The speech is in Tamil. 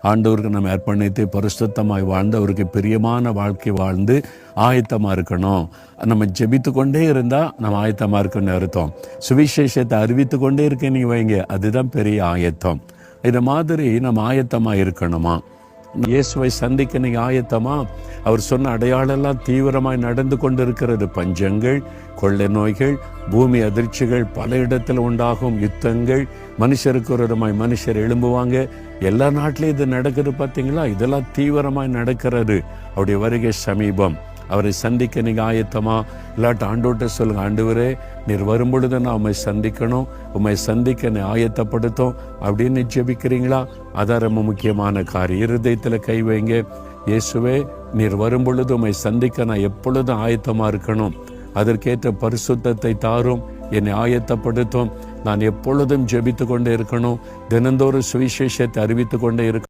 ஆண்டவருக்கு நம்ம அர்ப்பணித்து பரிசுத்தமாய் வாழ்ந்து அவருக்கு பிரியமான வாழ்க்கை வாழ்ந்து ஆயத்தமாக இருக்கணும். நம்ம ஜெபித்து கொண்டே இருந்தால் நம்ம ஆயத்தமாக இருக்கணும்னு அர்த்தம். சுவிசேஷத்தை அறிவித்து கொண்டே இருக்கேன் நீங்கள் வைங்க, அதுதான் பெரிய ஆயத்தம். இது மாதிரி நம்ம ஆயத்தமாக இருக்கணுமா? இயேசுவை சந்திக்க நீங்கள் ஆயத்தமா? அவர் சொன்ன அடையாளெல்லாம் தீவிரமாய் நடந்து கொண்டிருக்கிறது. பஞ்சங்கள், கொள்ளை நோய்கள், பூமி அதிர்ச்சிகள், பல இடத்துல உண்டாகும் யுத்தங்கள், மனுஷருக்கு ஒரு விதமாய் மனுஷர் எழும்புவாங்க. எல்லா நாட்டிலையும் இது நடக்குது பார்த்தீங்களா? இதெல்லாம் தீவிரமாய் நடக்கிறது. அவருடைய வருகை சமீபம். அவரை சந்திக்க நீங்கள் ஆயத்தமா? இல்லாட்ட ஆண்டோட்ட சொல்லுங்க, ஆண்டவரே நீர் வரும்பொழுது நான் உண்மை சந்திக்கணும், உண்மை சந்திக்க என்னை ஆயத்தப்படுத்தும் அப்படின்னு ஜெபிக்கிறீங்களா? அதான் ரொம்ப முக்கியமான காரியம். இருதயத்தில் கை வைங்க. இயேசுவே நீர் வரும்பொழுது உண்மை சந்திக்க நான் எப்பொழுதும் ஆயத்தமாக இருக்கணும். அதற்கேற்ற பரிசுத்தத்தை தாரும், என்னை ஆயத்தப்படுத்தும். நான் எப்பொழுதும் ஜெபித்து கொண்டே இருக்கணும். தினந்தோறும் சுவிசேஷத்தை அறிவித்து கொண்டே இருக்கணும்.